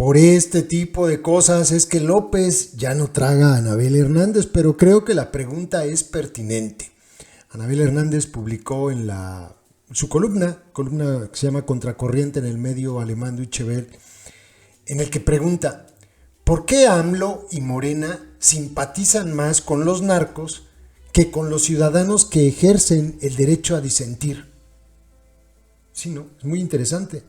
Por este tipo de cosas es que López ya no traga a Anabel Hernández, pero creo que la pregunta es pertinente. Anabel Hernández publicó en su columna que se llama Contracorriente en el medio alemán Deutsche Welle, en el que pregunta: ¿por qué AMLO y Morena simpatizan más con los narcos que con los ciudadanos que ejercen el derecho a disentir? Sí, ¿no? Es muy interesante.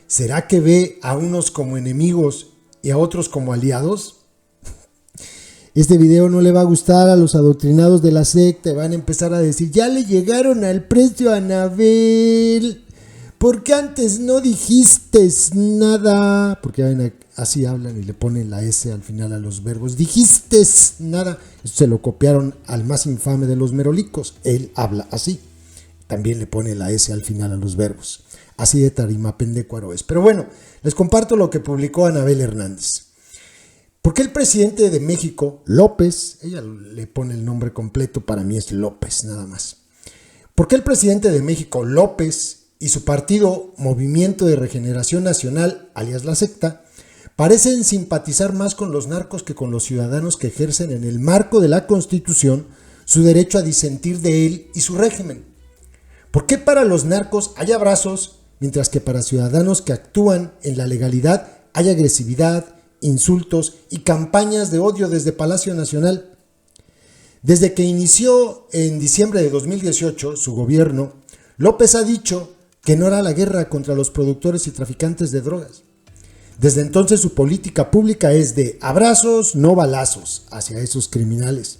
¿Será que ve a unos como enemigos y a otros como aliados? Este video no le va a gustar a los adoctrinados de la secta. Van a empezar a decir: ya le llegaron al precio a Anabel. ¿Por qué antes no dijiste nada? Porque así hablan y le ponen la S al final a los verbos. Dijiste nada. Esto se lo copiaron al más infame de los merolicos. Él habla así. También le pone la S al final a los verbos. Así de tarimapendecuaro es. Pero bueno, les comparto lo que publicó Anabel Hernández. ¿Por qué el presidente de México, López, ella le pone el nombre completo, para mí es López nada más? ¿Por qué el presidente de México, López, y su partido Movimiento de Regeneración Nacional, alias la secta, parecen simpatizar más con los narcos que con los ciudadanos que ejercen en el marco de la Constitución su derecho a disentir de él y su régimen? ¿Por qué para los narcos hay abrazos, mientras que para ciudadanos que actúan en la legalidad hay agresividad, insultos y campañas de odio desde Palacio Nacional? Desde que inició en diciembre de 2018 su gobierno, López ha dicho que no hará la guerra contra los productores y traficantes de drogas. Desde entonces su política pública es de abrazos, no balazos, hacia esos criminales.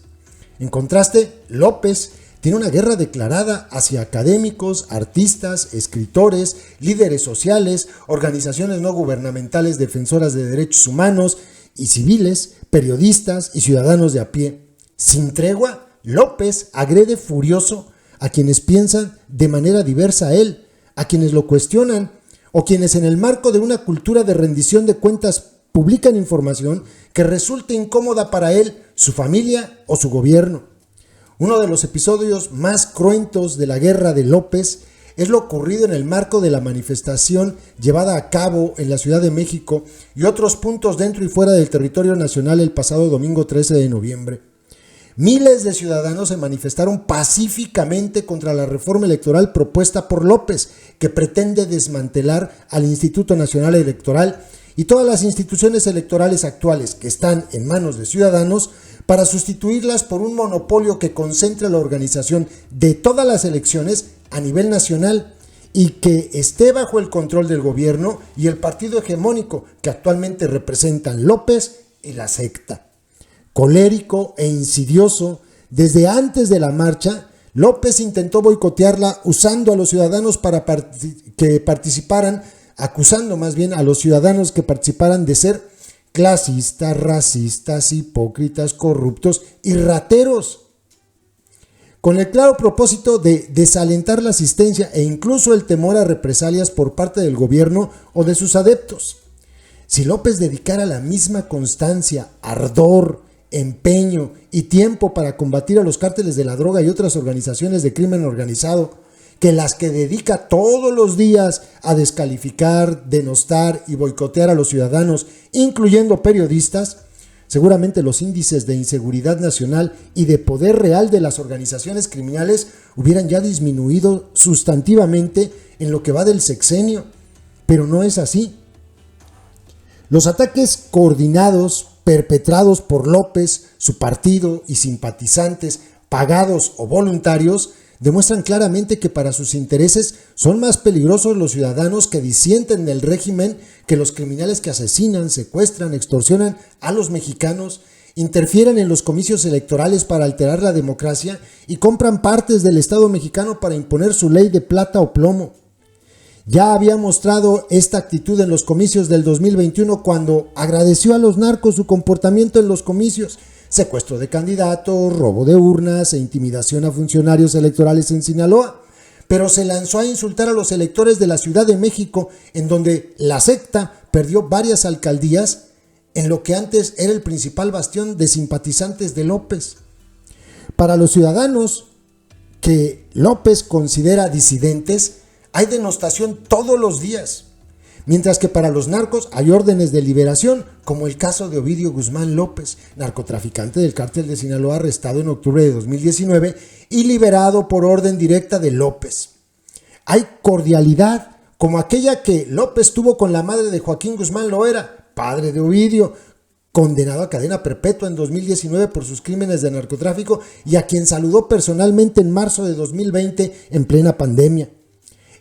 En contraste, López tiene una guerra declarada hacia académicos, artistas, escritores, líderes sociales, organizaciones no gubernamentales defensoras de derechos humanos y civiles, periodistas y ciudadanos de a pie. Sin tregua, López agrede furioso a quienes piensan de manera diversa a él, a quienes lo cuestionan o quienes en el marco de una cultura de rendición de cuentas publican información que resulte incómoda para él, su familia o su gobierno. Uno de los episodios más cruentos de la guerra de López es lo ocurrido en el marco de la manifestación llevada a cabo en la Ciudad de México y otros puntos dentro y fuera del territorio nacional el pasado domingo 13 de noviembre. Miles de ciudadanos se manifestaron pacíficamente contra la reforma electoral propuesta por López, que pretende desmantelar al Instituto Nacional Electoral y todas las instituciones electorales actuales que están en manos de ciudadanos, para sustituirlas por un monopolio que concentre la organización de todas las elecciones a nivel nacional y que esté bajo el control del gobierno y el partido hegemónico que actualmente representan López y la secta. Colérico e insidioso, desde antes de la marcha, López intentó boicotearla usando a los ciudadanos que participaran, acusando más bien a los ciudadanos que participaran de ser clasistas, racistas, hipócritas, corruptos y rateros, con el claro propósito de desalentar la asistencia e incluso el temor a represalias por parte del gobierno o de sus adeptos. Si López dedicara la misma constancia, ardor, empeño y tiempo para combatir a los cárteles de la droga y otras organizaciones de crimen organizado, que las que dedica todos los días a descalificar, denostar y boicotear a los ciudadanos, incluyendo periodistas, seguramente los índices de inseguridad nacional y de poder real de las organizaciones criminales hubieran ya disminuido sustantivamente en lo que va del sexenio, pero no es así. Los ataques coordinados, perpetrados por López, su partido y simpatizantes, pagados o voluntarios, demuestran claramente que para sus intereses son más peligrosos los ciudadanos que disienten del régimen que los criminales que asesinan, secuestran, extorsionan a los mexicanos, interfieren en los comicios electorales para alterar la democracia y compran partes del Estado mexicano para imponer su ley de plata o plomo. Ya había mostrado esta actitud en los comicios del 2021 cuando agradeció a los narcos su comportamiento en los comicios: secuestro de candidatos, robo de urnas e intimidación a funcionarios electorales en Sinaloa. Pero se lanzó a insultar a los electores de la Ciudad de México, en donde la secta perdió varias alcaldías en lo que antes era el principal bastión de simpatizantes de López. Para los ciudadanos que López considera disidentes, hay denostación todos los días. Mientras que para los narcos hay órdenes de liberación, como el caso de Ovidio Guzmán López, narcotraficante del cártel de Sinaloa arrestado en octubre de 2019 y liberado por orden directa de López. Hay cordialidad, como aquella que López tuvo con la madre de Joaquín Guzmán Loera, padre de Ovidio, condenado a cadena perpetua en 2019 por sus crímenes de narcotráfico y a quien saludó personalmente en marzo de 2020 en plena pandemia.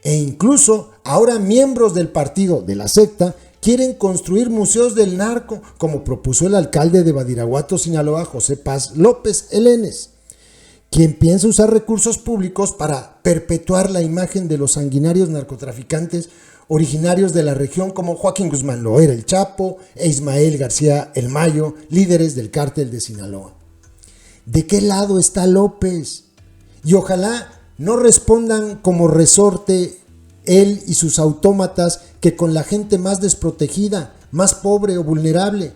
E incluso ahora miembros del partido, de la secta, quieren construir museos del narco, como propuso el alcalde de Badiraguato, Sinaloa, José Paz López Elenes, quien piensa usar recursos públicos para perpetuar la imagen de los sanguinarios narcotraficantes originarios de la región como Joaquín Guzmán Loera, el Chapo, e Ismael García, el Mayo, líderes del cártel de Sinaloa. ¿De qué lado está López? Y ojalá no respondan como resorte él y sus autómatas que con la gente más desprotegida, más pobre o vulnerable,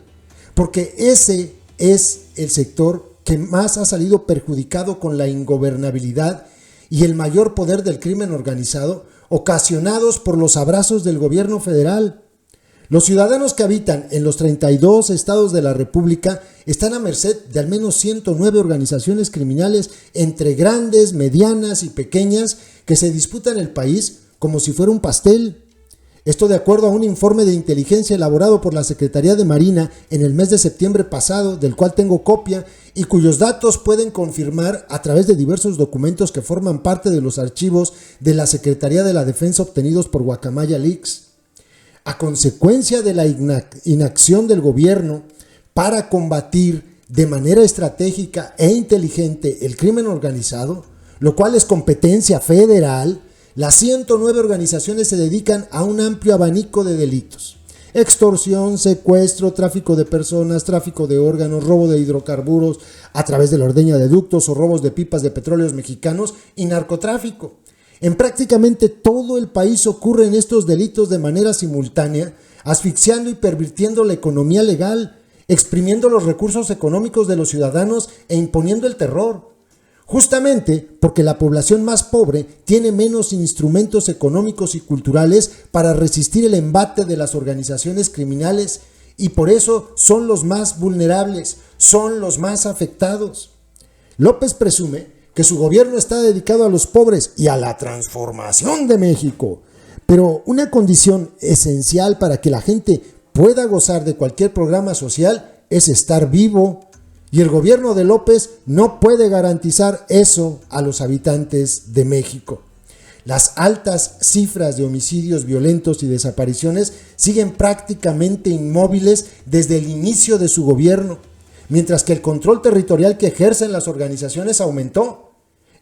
porque ese es el sector que más ha salido perjudicado con la ingobernabilidad y el mayor poder del crimen organizado, ocasionados por los abrazos del gobierno federal. Los ciudadanos que habitan en los 32 estados de la República están a merced de al menos 109 organizaciones criminales entre grandes, medianas y pequeñas que se disputan el país como si fuera un pastel. Esto de acuerdo a un informe de inteligencia elaborado por la Secretaría de Marina en el mes de septiembre pasado, del cual tengo copia y cuyos datos pueden confirmar a través de diversos documentos que forman parte de los archivos de la Secretaría de la Defensa obtenidos por Guacamaya Leaks. A consecuencia de la inacción del gobierno para combatir de manera estratégica e inteligente el crimen organizado, lo cual es competencia federal, las 109 organizaciones se dedican a un amplio abanico de delitos: extorsión, secuestro, tráfico de personas, tráfico de órganos, robo de hidrocarburos a través de la ordeña de ductos o robos de pipas de petróleos mexicanos y narcotráfico. En prácticamente todo el país ocurren estos delitos de manera simultánea, asfixiando y pervirtiendo la economía legal, exprimiendo los recursos económicos de los ciudadanos e imponiendo el terror. Justamente porque la población más pobre tiene menos instrumentos económicos y culturales para resistir el embate de las organizaciones criminales y por eso son los más vulnerables, son los más afectados. López presume que su gobierno está dedicado a los pobres y a la transformación de México, pero una condición esencial para que la gente pueda gozar de cualquier programa social es estar vivo. Y el gobierno de López no puede garantizar eso a los habitantes de México. Las altas cifras de homicidios violentos y desapariciones siguen prácticamente inmóviles desde el inicio de su gobierno, mientras que el control territorial que ejercen las organizaciones aumentó.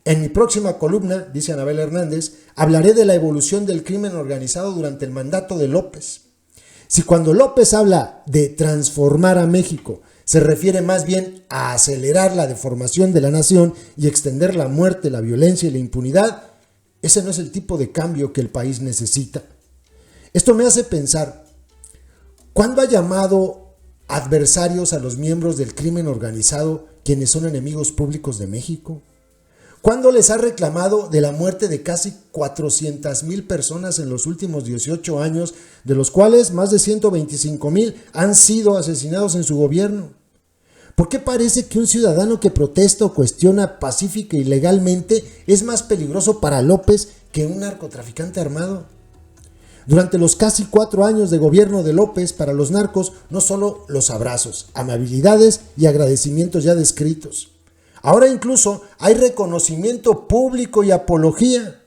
En mi próxima columna, dice Anabel Hernández, hablaré de la evolución del crimen organizado durante el mandato de López. Si cuando López habla de transformar a México, se refiere más bien a acelerar la deformación de la nación y extender la muerte, la violencia y la impunidad, ese no es el tipo de cambio que el país necesita. Esto me hace pensar, ¿cuándo ha llamado adversarios a los miembros del crimen organizado quienes son enemigos públicos de México? ¿Cuándo les ha reclamado de la muerte de casi 400,000 personas en los últimos 18 años, de los cuales más de 125,000 han sido asesinados en su gobierno? ¿Por qué parece que un ciudadano que protesta o cuestiona pacífica y legalmente es más peligroso para López que un narcotraficante armado? Durante los casi 4 años de gobierno de López, para los narcos, no solo los abrazos, amabilidades y agradecimientos ya descritos. Ahora incluso hay reconocimiento público y apología.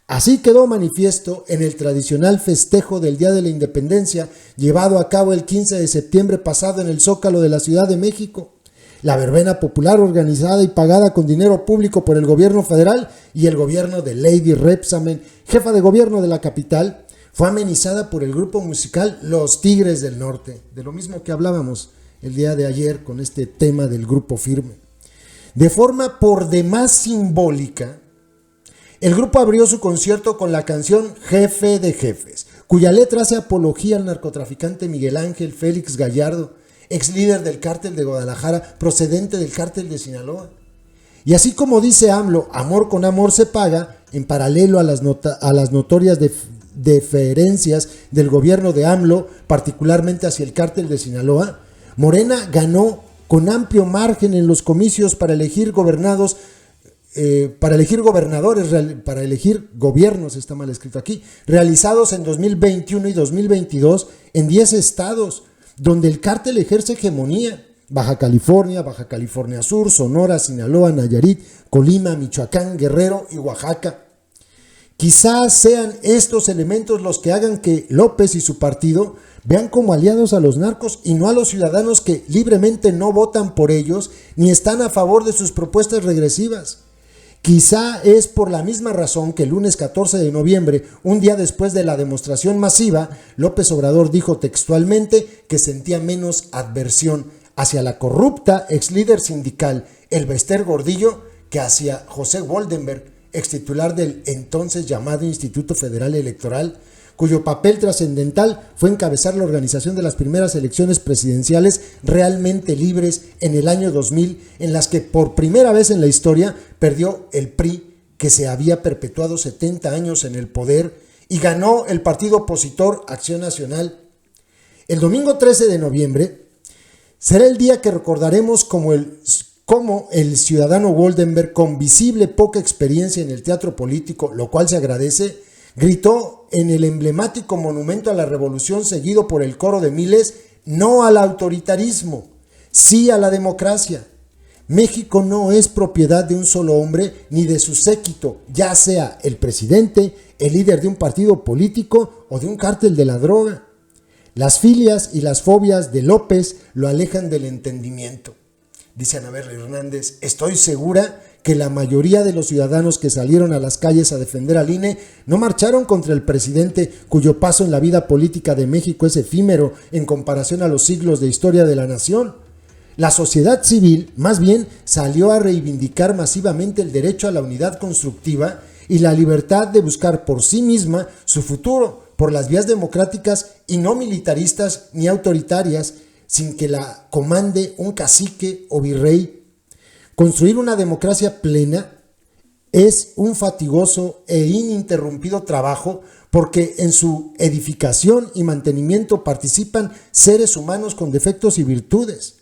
Así quedó manifiesto en el tradicional festejo del Día de la Independencia, llevado a cabo el 15 de septiembre pasado en el Zócalo de la Ciudad de México. La verbena popular organizada y pagada con dinero público por el gobierno federal y el gobierno de Lady Rebsamen, jefa de gobierno de la capital, fue amenizada por el grupo musical Los Tigres del Norte, de lo mismo que hablábamos el día de ayer con este tema del Grupo Firme. De forma por demás simbólica, el grupo abrió su concierto con la canción Jefe de Jefes, cuya letra hace apología al narcotraficante Miguel Ángel Félix Gallardo, ex líder del cártel de Guadalajara, procedente del cártel de Sinaloa. Y así como dice AMLO, amor con amor se paga, en paralelo a las notorias deferencias del gobierno de AMLO, particularmente hacia el cártel de Sinaloa, Morena ganó con amplio margen en los comicios para elegir gobernadores, para elegir gobiernos, está mal escrito aquí, realizados en 2021 y 2022 en 10 estados, donde el cártel ejerce hegemonía: Baja California Sur, Sonora, Sinaloa, Nayarit, Colima, Michoacán, Guerrero y Oaxaca. Quizás sean estos elementos los que hagan que López y su partido vean como aliados a los narcos y no a los ciudadanos que libremente no votan por ellos ni están a favor de sus propuestas regresivas. Quizá es por la misma razón que el lunes 14 de noviembre, un día después de la demostración masiva, López Obrador dijo textualmente que sentía menos adversión hacia la corrupta ex líder sindical Elbester Gordillo que hacia José Woldenberg, ex titular del entonces llamado Instituto Federal Electoral, cuyo papel trascendental fue encabezar la organización de las primeras elecciones presidenciales realmente libres en el año 2000, en las que por primera vez en la historia perdió el PRI, que se había perpetuado 70 años en el poder, y ganó el partido opositor Acción Nacional. El domingo 13 de noviembre será el día que recordaremos como el ciudadano Woldenberg, con visible poca experiencia en el teatro político, lo cual se agradece, gritó en el emblemático monumento a la revolución, seguido por el coro de miles: no al autoritarismo, sí a la democracia. México no es propiedad de un solo hombre ni de su séquito, ya sea el presidente, el líder de un partido político o de un cártel de la droga. Las filias y las fobias de López lo alejan del entendimiento. Dice Anabel Hernández: estoy segura que la mayoría de los ciudadanos que salieron a las calles a defender al INE no marcharon contra el presidente, cuyo paso en la vida política de México es efímero en comparación a los siglos de historia de la nación. La sociedad civil, más bien, salió a reivindicar masivamente el derecho a la unidad constructiva y la libertad de buscar por sí misma su futuro por las vías democráticas y no militaristas ni autoritarias, sin que la comande un cacique o virrey. Construir una democracia plena es un fatigoso e ininterrumpido trabajo, porque en su edificación y mantenimiento participan seres humanos con defectos y virtudes.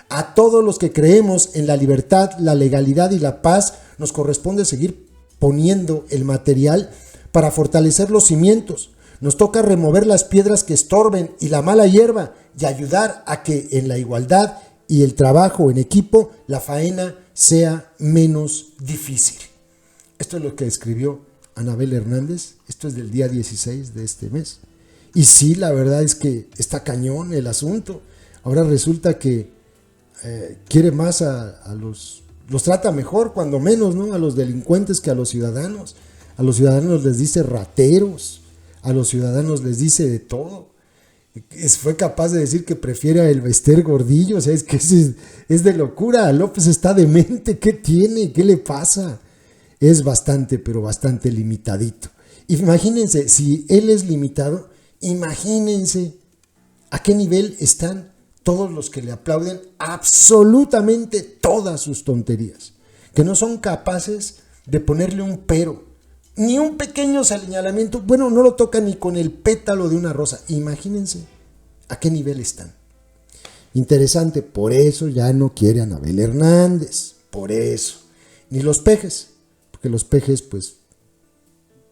A todos los que creemos en la libertad, la legalidad y la paz, nos corresponde seguir poniendo el material para fortalecer los cimientos. Nos toca remover las piedras que estorben y la mala hierba, y ayudar a que en la igualdad y el trabajo en equipo la faena sea menos difícil. Esto es lo que escribió Anabel Hernández. Esto es del día 16 de este mes. Y sí, la verdad es que está cañón el asunto. Ahora resulta que quiere más a los trata mejor, cuando menos, ¿no?, a los delincuentes que a los ciudadanos. A los ciudadanos les dice rateros, a los ciudadanos les dice de todo. Fue capaz de decir que prefiere a Elbester Gordillo. O sea, es que es de locura. López está demente. ¿Qué tiene? ¿Qué le pasa? Es bastante, pero bastante limitadito. Imagínense, si él es limitado, imagínense a qué nivel están todos los que le aplauden absolutamente todas sus tonterías, que no son capaces de ponerle un pero, ni un pequeño señalamiento. Bueno, no lo tocan ni con el pétalo de una rosa. Imagínense a qué nivel están. Interesante, por eso ya no quiere a Anabel Hernández, por eso. Ni los pejes, porque los pejes pues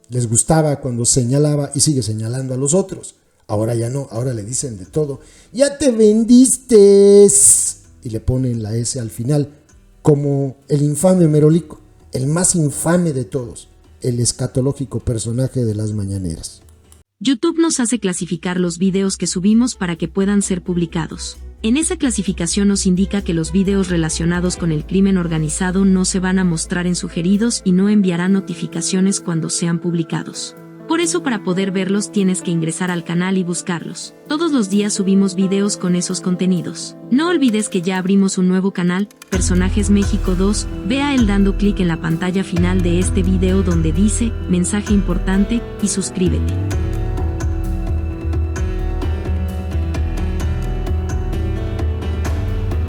les gustaba cuando señalaba y sigue señalando a los otros. Ahora ya no, ahora le dicen de todo. ¡Ya te vendiste! Y le ponen la S al final, como el infame Merolico, el más infame de todos, el escatológico personaje de las mañaneras. YouTube nos hace clasificar los videos que subimos para que puedan ser publicados. En esa clasificación nos indica que los videos relacionados con el crimen organizado no se van a mostrar en sugeridos y no enviarán notificaciones cuando sean publicados. Por eso, para poder verlos tienes que ingresar al canal y buscarlos. Todos los días subimos videos con esos contenidos. No olvides que ya abrimos un nuevo canal, Personajes México 2, ve a él dando clic en la pantalla final de este video donde dice, mensaje importante, y suscríbete.